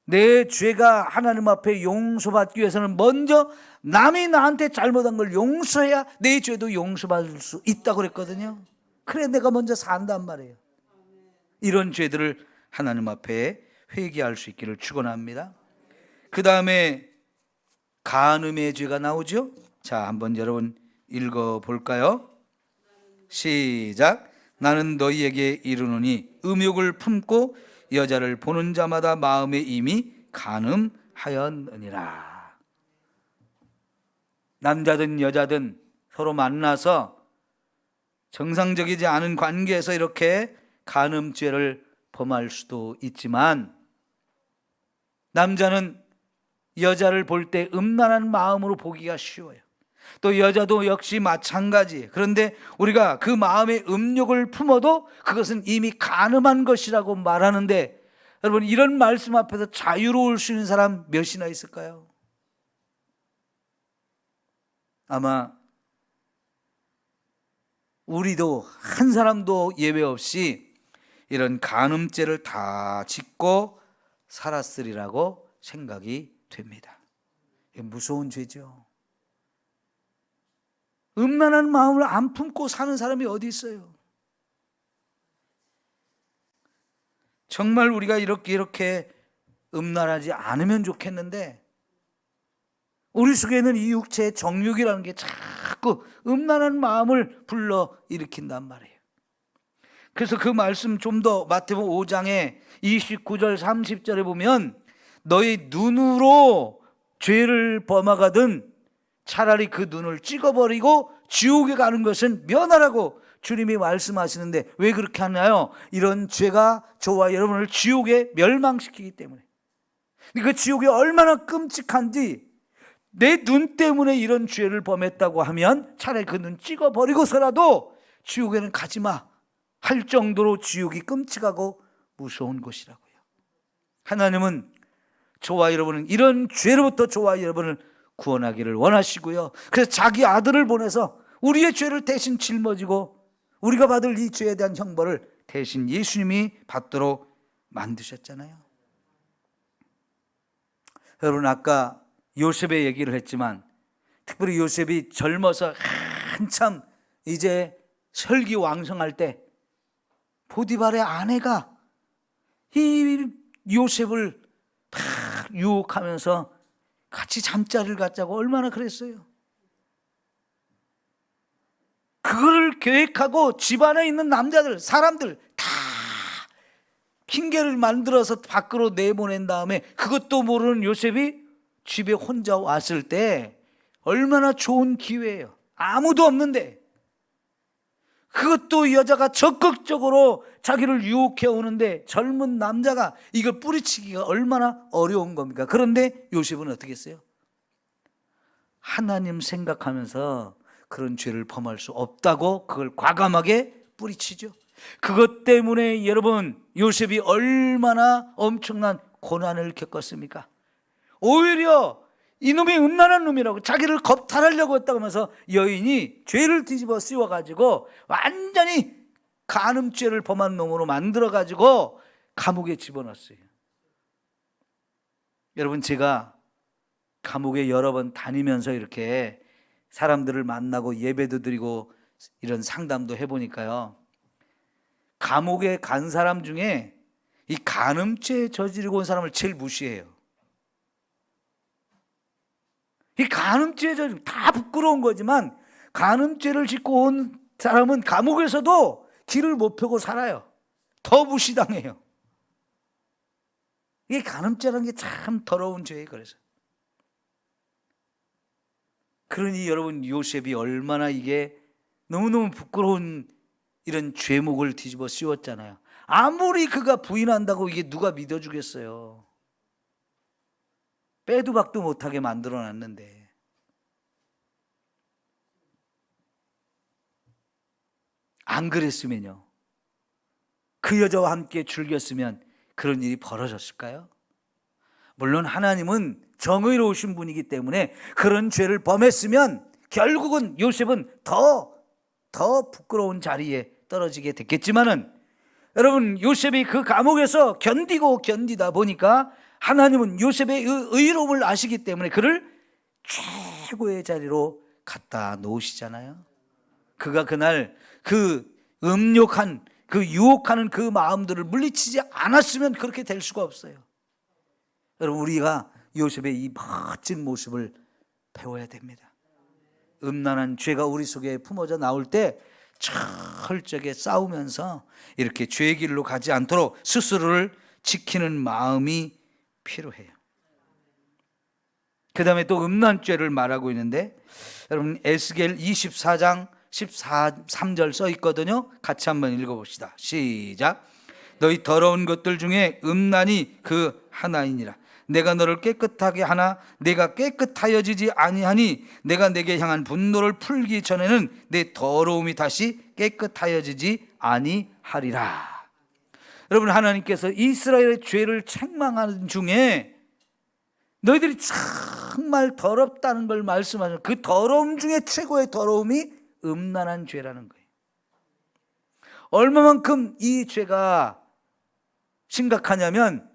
내 죄가 하나님 앞에 용서받기 위해서는 먼저 남이 나한테 잘못한 걸 용서해야 내 죄도 용서받을 수 있다고 그랬거든요. 그래 내가 먼저 산단 말이에요. 이런 죄들을 하나님 앞에 회개할 수 있기를 축원합니다. 그 다음에 간음의 죄가 나오죠. 자, 한번 여러분 읽어볼까요? 시작. 나는 너희에게 이르노니 음욕을 품고 여자를 보는 자마다 마음에 이미 간음하였느니라. 남자든 여자든 서로 만나서 정상적이지 않은 관계에서 이렇게 간음죄를 범할 수도 있지만 남자는 여자를 볼 때 음란한 마음으로 보기가 쉬워요. 또 여자도 역시 마찬가지. 그런데 우리가 그 마음의 음욕을 품어도 그것은 이미 간음한 것이라고 말하는데 여러분 이런 말씀 앞에서 자유로울 수 있는 사람 몇이나 있을까요? 아마 우리도 한 사람도 예외 없이 이런 간음죄를 다 짓고 살았으리라고 생각이 됩니다. 무서운 죄죠. 음란한 마음을 안 품고 사는 사람이 어디 있어요? 정말 우리가 이렇게 음란하지 않으면 좋겠는데 우리 속에는 이 육체의 정욕이라는 게 자꾸 음란한 마음을 불러일으킨단 말이에요. 그래서 그 말씀 좀 더 마태복음 5장에 29절 30절에 보면 너희 눈으로 죄를 범하거든 차라리 그 눈을 찍어버리고 지옥에 가는 것은 면하라고 주님이 말씀하시는데 왜 그렇게 하나요? 이런 죄가 저와 여러분을 지옥에 멸망시키기 때문에. 그 지옥이 얼마나 끔찍한지 내 눈 때문에 이런 죄를 범했다고 하면 차라리 그 눈 찍어버리고서라도 지옥에는 가지마 할 정도로 지옥이 끔찍하고 무서운 곳이라고요. 하나님은 저와 여러분은 이런 죄로부터 저와 여러분을 구원하기를 원하시고요. 그래서 자기 아들을 보내서 우리의 죄를 대신 짊어지고 우리가 받을 이 죄에 대한 형벌을 대신 예수님이 받도록 만드셨잖아요. 여러분 아까 요셉의 얘기를 했지만 특별히 요셉이 젊어서 한참 이제 설기왕성할 때 보디발의 아내가 이 요셉을 다 유혹하면서 같이 잠자리를 갖자고 얼마나 그랬어요. 그거를 계획하고 집안에 있는 남자들, 사람들 다 핑계를 만들어서 밖으로 내보낸 다음에 그것도 모르는 요셉이 집에 혼자 왔을 때 얼마나 좋은 기회예요. 아무도 없는데 그것도 여자가 적극적으로 자기를 유혹해 오는데 젊은 남자가 이걸 뿌리치기가 얼마나 어려운 겁니까? 그런데 요셉은 어떻게 했어요? 하나님 생각하면서 그런 죄를 범할 수 없다고 그걸 과감하게 뿌리치죠. 그것 때문에 여러분 요셉이 얼마나 엄청난 고난을 겪었습니까? 오히려 이놈이 음란한 놈이라고 자기를 겁탈하려고 했다고 하면서 여인이 죄를 뒤집어 씌워가지고 완전히 간음죄를 범한 놈으로 만들어가지고 감옥에 집어넣었어요. 여러분 제가 감옥에 여러 번 다니면서 이렇게 사람들을 만나고 예배도 드리고 이런 상담도 해보니까요, 감옥에 간 사람 중에 이 간음죄 저지르고 온 사람을 제일 무시해요. 이 간음죄 다 부끄러운 거지만 간음죄를 짓고 온 사람은 감옥에서도 길을 못 펴고 살아요. 더 무시당해요. 이게 간음죄라는 게 참 더러운 죄예요. 그러니 여러분, 요셉이 얼마나 이게 너무너무 부끄러운 이런 죄목을 뒤집어 씌웠잖아요. 아무리 그가 부인한다고 이게 누가 믿어주겠어요. 빼도 박도 못하게 만들어놨는데. 안 그랬으면요, 그 여자와 함께 즐겼으면 그런 일이 벌어졌을까요? 물론 하나님은 정의로우신 분이기 때문에 그런 죄를 범했으면 결국은 요셉은 더 부끄러운 자리에 떨어지게 됐겠지만은, 여러분, 요셉이 그 감옥에서 견디다 보니까 하나님은 요셉의 의로움을 아시기 때문에 그를 최고의 자리로 갖다 놓으시잖아요. 그가 그날 그 음욕한, 그 유혹하는 그 마음들을 물리치지 않았으면 그렇게 될 수가 없어요. 여러분, 우리가 요셉의 이 멋진 모습을 배워야 됩니다. 음란한 죄가 우리 속에 품어져 나올 때 철저하게 싸우면서 이렇게 죄의 길로 가지 않도록 스스로를 지키는 마음이 필요해요. 그 다음에 또 음란죄를 말하고 있는데, 여러분, 에스겔 24장 13절 써 있거든요. 같이 한번 읽어봅시다. 시작. 너희 더러운 것들 중에 음란이 그 하나이니라. 내가 너를 깨끗하게 하나 내가 깨끗하여지지 아니하니 내가 내게 향한 분노를 풀기 전에는 내 더러움이 다시 깨끗하여지지 아니하리라. 여러분, 하나님께서 이스라엘의 죄를 책망하는 중에 너희들이 정말 더럽다는 걸 말씀하셔서 그 더러움 중에 최고의 더러움이 음란한 죄라는 거예요. 얼마만큼 이 죄가 심각하냐면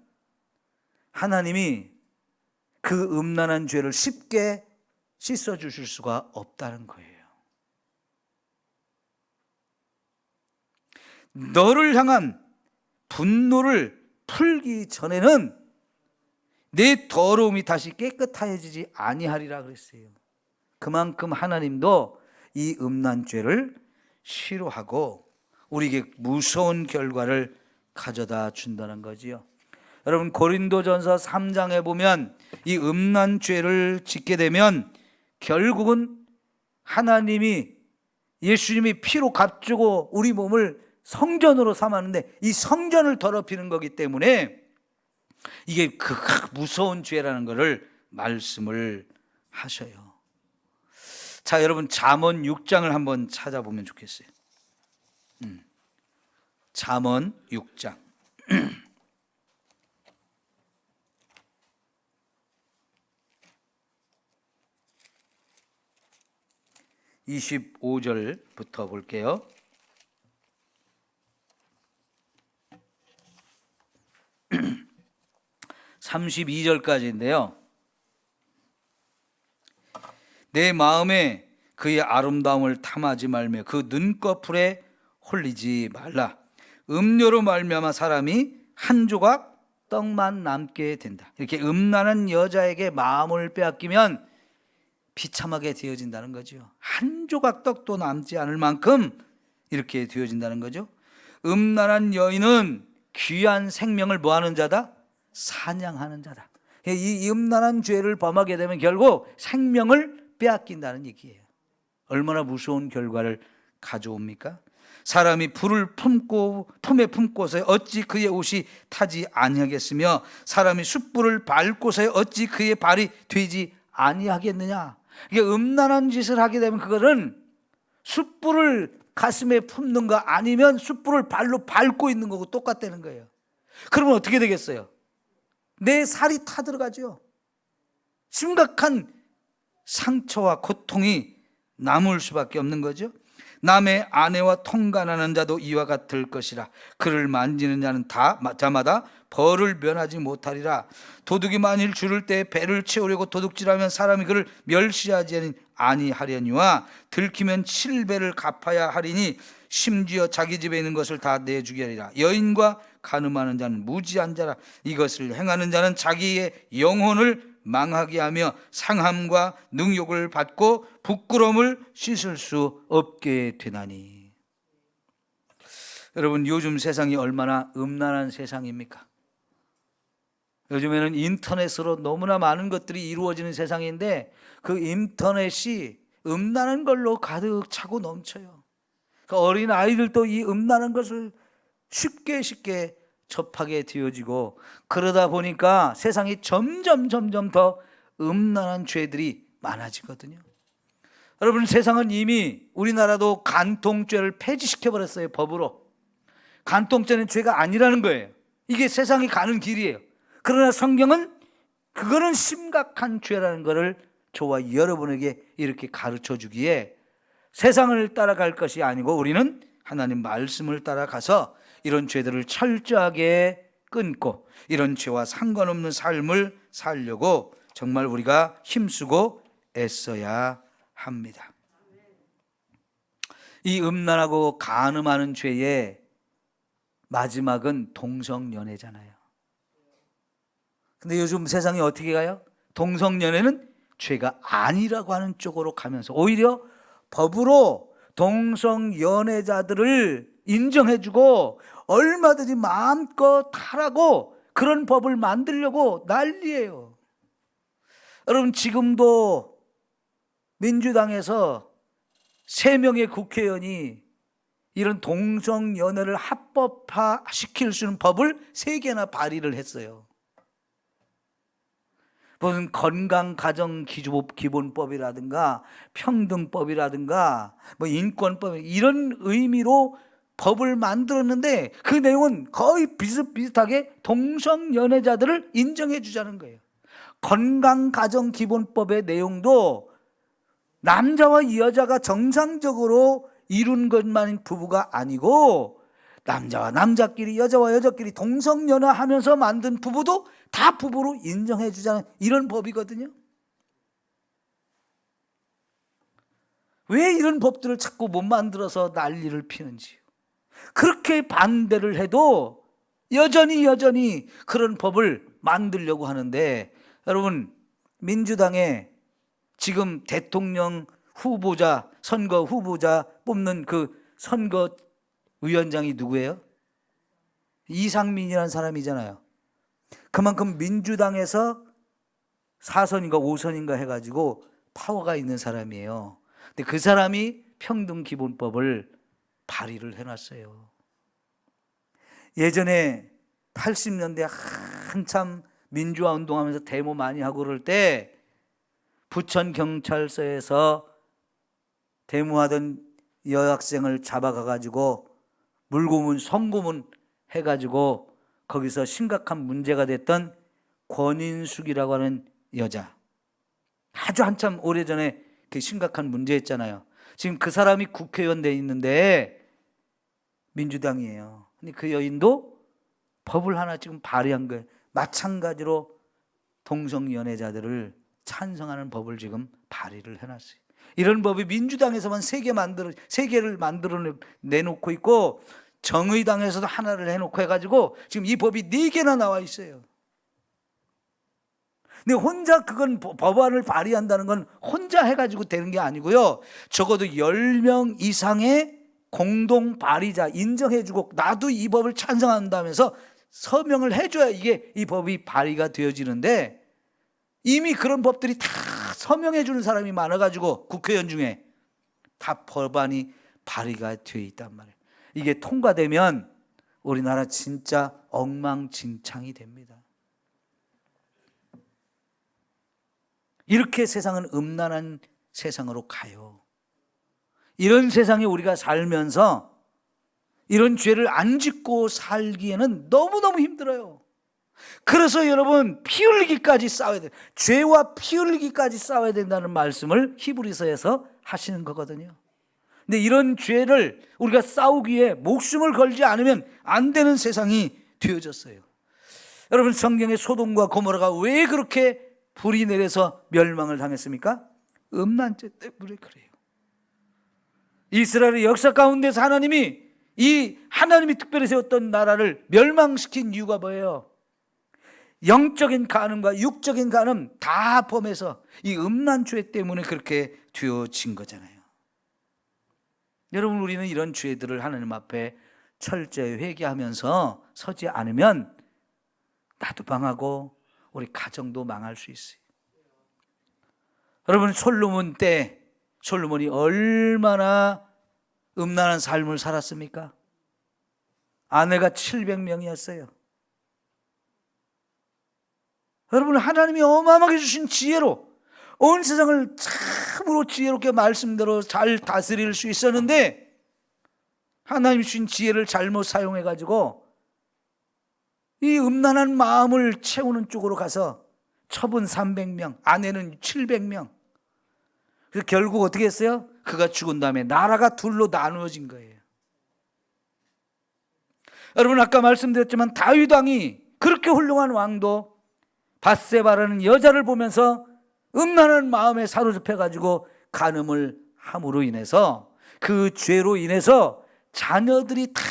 하나님이 그 음란한 죄를 쉽게 씻어주실 수가 없다는 거예요. 너를 향한 분노를 풀기 전에는 내 더러움이 다시 깨끗해지지 아니하리라 그랬어요. 그만큼 하나님도 이 음란죄를 싫어하고 우리에게 무서운 결과를 가져다 준다는 거지요. 여러분, 고린도전서 3장에 보면 이 음란죄를 짓게 되면 결국은 하나님이, 예수님이 피로 값주고 우리 몸을 성전으로 삼았는데 이 성전을 더럽히는 거기 때문에 이게 그 무서운 죄라는 것을 말씀을 하셔요. 자, 여러분, 잠언 6장을 한번 찾아보면 좋겠어요. 잠언 6장 25절부터 볼게요. (32절까지인데요) 내 마음에 그의 아름다움을 탐하지 말며 그 눈꺼풀에 홀리지 말라. 음료로 말미암아 사람이 한 조각 떡만 남게 된다. 이렇게 음란한 여자에게 마음을 빼앗기면 비참하게 되어진다는 거죠. 한 조각 떡도 남지 않을 만큼 이렇게 되어진다는 거죠. 음란한 여인은 귀한 생명을 뭐하는 자다? 사냥하는 자다. 이 음란한 죄를 범하게 되면 결국 생명을 빼앗긴다는 얘기예요. 얼마나 무서운 결과를 가져옵니까? 사람이 불을 품에 품고서 어찌 그의 옷이 타지 아니하겠으며 사람이 숯불을 밟고서 어찌 그의 발이 되지 아니하겠느냐. 이게 음란한 짓을 하게 되면 그거는 숯불을 가슴에 품는 거 아니면 숯불을 발로 밟고 있는 거고 똑같다는 거예요. 그러면 어떻게 되겠어요? 내 살이 타들어가죠. 심각한 상처와 고통이 남을 수밖에 없는 거죠. 남의 아내와 통간하는 자도 이와 같을 것이라. 그를 만지는 자는 자마다 벌을 면하지 못하리라. 도둑이 만일 줄을 때 배를 채우려고 도둑질하면 사람이 그를 멸시하지 아니하려니와 들키면 7배를 갚아야 하리니 심지어 자기 집에 있는 것을 다 내주게 하리라. 여인과 간음하는 자는 무지한 자라. 이것을 행하는 자는 자기의 영혼을 망하게 하며 상함과 능욕을 받고 부끄러움을 씻을 수 없게 되나니. 여러분, 요즘 세상이 얼마나 음란한 세상입니까? 요즘에는 인터넷으로 너무나 많은 것들이 이루어지는 세상인데 그 인터넷이 음란한 걸로 가득 차고 넘쳐요. 그 어린 아이들도 이 음란한 것을 쉽게 접하게 되어지고, 그러다 보니까 세상이 점점 더 음란한 죄들이 많아지거든요. 여러분, 세상은 이미, 우리나라도 간통죄를 폐지시켜버렸어요. 법으로. 간통죄는 죄가 아니라는 거예요. 이게 세상이 가는 길이에요. 그러나 성경은 그거는 심각한 죄라는 것을 저와 여러분에게 이렇게 가르쳐 주기에 세상을 따라갈 것이 아니고 우리는 하나님 말씀을 따라가서 이런 죄들을 철저하게 끊고 이런 죄와 상관없는 삶을 살려고 정말 우리가 힘쓰고 애써야 합니다. 이 음란하고 간음하는 죄의 마지막은 동성연애잖아요. 근데 요즘 세상이 어떻게 가요? 동성연애는 죄가 아니라고 하는 쪽으로 가면서 오히려 법으로 동성연애자들을 인정해주고 얼마든지 마음껏 하라고 그런 법을 만들려고 난리예요. 여러분, 지금도 민주당에서 3명의 국회의원이 이런 동성연애를 합법화시킬 수 있는 법을 3개나 발의를 했어요. 무슨 건강가정기본법이라든가 평등법이라든가 뭐 인권법, 이런 의미로 법을 만들었는데 그 내용은 거의 비슷비슷하게 동성연애자들을 인정해 주자는 거예요. 건강가정기본법의 내용도 남자와 여자가 정상적으로 이룬 것만 부부가 아니고 남자와 남자끼리, 여자와 여자끼리 동성연애하면서 만든 부부도 다 부부로 인정해 주자는 이런 법이거든요. 왜 이런 법들을 자꾸 못 만들어서 난리를 피는지요. 그렇게 반대를 해도 여전히 그런 법을 만들려고 하는데, 여러분, 민주당의 지금 대통령 후보자, 선거 후보자 뽑는 그 선거위원장이 누구예요? 이상민이라는 사람이잖아요. 그만큼 민주당에서 4선인가 5선인가 해가지고 파워가 있는 사람이에요. 근데 그 사람이 평등기본법을 발의를 해놨어요. 예전에 80년대 한참 민주화 운동하면서 데모 많이 하고 그럴 때 부천경찰서에서 데모하던 여학생을 잡아가가지고 물고문, 성고문 해가지고 거기서 심각한 문제가 됐던 권인숙이라고 하는 여자, 아주 한참 오래전에 그 심각한 문제였잖아요. 지금 그 사람이 국회의원 돼 있는데 민주당이에요. 근데 그 여인도 법을 하나 지금 발의한 거예요. 마찬가지로 동성연애자들을 찬성하는 법을 지금 발의를 해놨어요. 이런 법이 민주당에서만 3개를 만들어 내놓고 있고 정의당에서도 하나를 해놓고 해가지고 지금 이 법이 4개나 나와 있어요. 근데 혼자 그건 법안을 발의한다는 건 혼자 해가지고 되는 게 아니고요. 적어도 10명 이상의 공동 발의자 인정해주고 나도 이 법을 찬성한다면서 서명을 해줘야 이게 이 법이 발의가 되어지는데, 이미 그런 법들이 다 서명해주는 사람이 많아가지고 국회의원 중에 다 법안이 발의가 되어 있단 말이에요. 이게 통과되면 우리나라 진짜 엉망진창이 됩니다. 이렇게 세상은 음란한 세상으로 가요. 이런 세상에 우리가 살면서 이런 죄를 안 짓고 살기에는 너무너무 힘들어요. 그래서 여러분, 피 흘리기까지 싸워야 돼요. 죄와 피 흘리기까지 싸워야 된다는 말씀을 히브리서에서 하시는 거거든요. 근데 이런 죄를 우리가 싸우기에 목숨을 걸지 않으면 안 되는 세상이 되어졌어요. 여러분, 성경의 소돔과 고모라가 왜 그렇게 불이 내려서 멸망을 당했습니까? 음란죄 때문에 그래요. 이스라엘의 역사 가운데서 하나님이 특별히 세웠던 나라를 멸망시킨 이유가 뭐예요? 영적인 간음과 육적인 간음 다 포함해서 이 음란죄 때문에 그렇게 되어진 거잖아요. 여러분, 우리는 이런 죄들을 하나님 앞에 철저히 회개하면서 서지 않으면 나도 방하고 우리 가정도 망할 수 있어요. 여러분, 솔로몬 때 솔로몬이 얼마나 음란한 삶을 살았습니까? 아내가 700명이었어요. 여러분, 하나님이 어마어마하게 주신 지혜로 온 세상을 참으로 지혜롭게 말씀대로 잘 다스릴 수 있었는데, 하나님이 주신 지혜를 잘못 사용해가지고 이 음란한 마음을 채우는 쪽으로 가서 첩은 300명, 아내는 700명. 그래서 결국 어떻게 했어요? 그가 죽은 다음에 나라가 둘로 나누어진 거예요. 여러분, 아까 말씀드렸지만 다윗 왕이 그렇게 훌륭한 왕도 밧세바라는 여자를 보면서 음란한 마음에 사로잡혀가지고 간음을 함으로 인해서, 그 죄로 인해서 자녀들이 다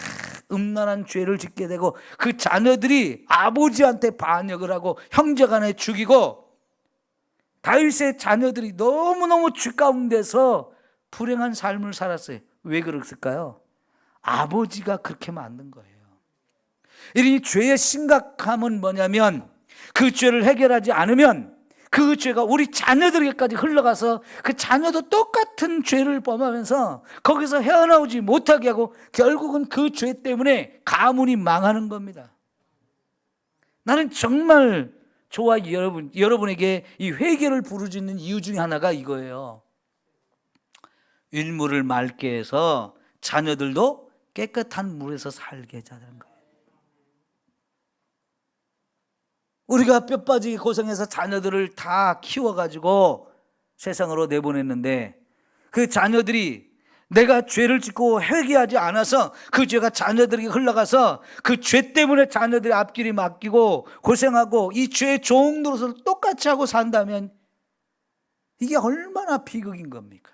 음란한 죄를 짓게 되고, 그 자녀들이 아버지한테 반역을 하고 형제간에 죽이고, 다윗의 자녀들이 너무너무 죄 가운데서 불행한 삶을 살았어요. 왜 그랬을까요? 아버지가 그렇게 만든 거예요. 이 죄의 심각함은 뭐냐면, 그 죄를 해결하지 않으면 그 죄가 우리 자녀들에게까지 흘러가서 그 자녀도 똑같은 죄를 범하면서 거기서 헤어나오지 못하게 하고, 결국은 그 죄 때문에 가문이 망하는 겁니다. 나는 정말 여러분에게 이 회개를 부르짖는 이유 중에 하나가 이거예요. 윗물을 맑게 해서 자녀들도 깨끗한 물에서 살게 해자는 거예요. 우리가 뼈 빠지게 고생해서 자녀들을 다 키워가지고 세상으로 내보냈는데, 그 자녀들이 내가 죄를 짓고 회개하지 않아서 그 죄가 자녀들에게 흘러가서 그 죄 때문에 자녀들의 앞길이 맡기고 고생하고 이 죄의 종 노릇을 똑같이 하고 산다면 이게 얼마나 비극인 겁니까?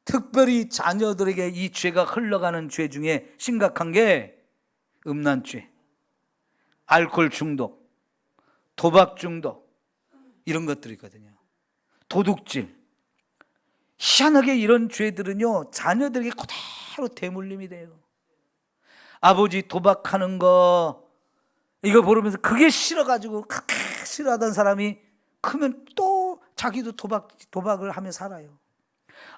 특별히 자녀들에게 이 죄가 흘러가는 죄 중에 심각한 게 음란죄, 알코올 중독, 도박 중독, 이런 것들이거든요. 도둑질. 희한하게 이런 죄들은요, 자녀들에게 그대로 대물림이 돼요. 아버지 도박하는 거 이거 보면서 그게 싫어가지고 그렇게 싫어하던 사람이 크면 또 자기도 도박을 하며 살아요.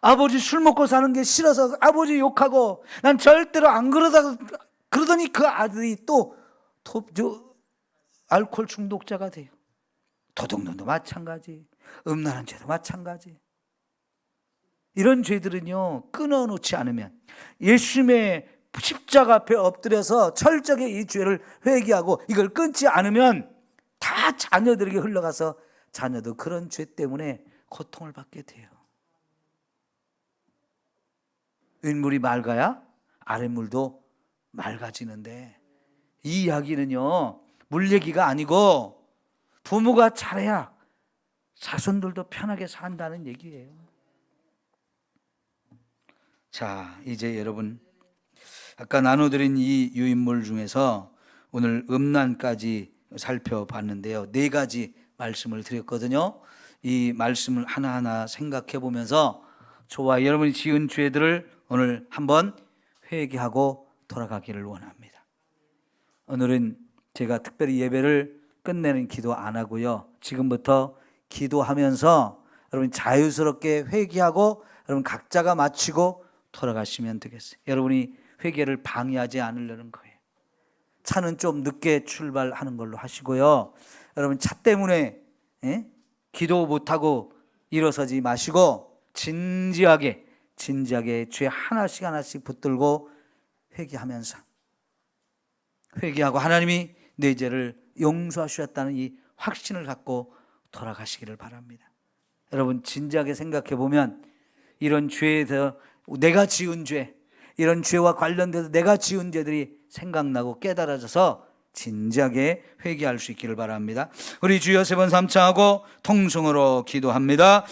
아버지 술 먹고 사는 게 싫어서 아버지 욕하고 난 절대로 안 그러더니 그 아들이 또 알코올 중독자가 돼요. 도둑놈도 마찬가지, 음란한 죄도 마찬가지. 이런 죄들은요, 끊어놓지 않으면, 예수님의 십자가 앞에 엎드려서 철저하게 이 죄를 회개하고 이걸 끊지 않으면 다 자녀들에게 흘러가서 자녀도 그런 죄 때문에 고통을 받게 돼요. 윗물이 맑아야 아랫물도 맑아지는데, 이 이야기는요, 물 얘기가 아니고 부모가 잘해야 자손들도 편하게 산다는 얘기예요. 자, 이제 여러분, 아까 나눠드린 이 유인물 중에서 오늘 음란까지 살펴봤는데요, 4가지 말씀을 드렸거든요. 이 말씀을 하나하나 생각해 보면서 저와 여러분이 지은 죄들을 오늘 한번 회개하고 돌아가기를 원합니다. 오늘은 제가 특별히 예배를 끝내는 기도 안 하고요, 지금부터 기도하면서 여러분 자유스럽게 회개하고 여러분 각자가 마치고 돌아가시면 되겠어요. 여러분이 회개를 방해하지 않으려는 거예요. 차는 좀 늦게 출발하는 걸로 하시고요, 여러분 차 때문에 기도 못하고 일어서지 마시고 진지하게 죄 하나씩 붙들고 회개하면서, 회개하고 하나님이 내 죄를 용서하셨다는 이 확신을 갖고 돌아가시기를 바랍니다. 여러분 진지하게 생각해 보면 이런 죄에서 내가 지은 죄, 이런 죄와 관련돼서 내가 지은 죄들이 생각나고 깨달아져서 진지하게 회개할 수 있기를 바랍니다. 우리 주여 3번 3차하고 통성으로 기도합니다.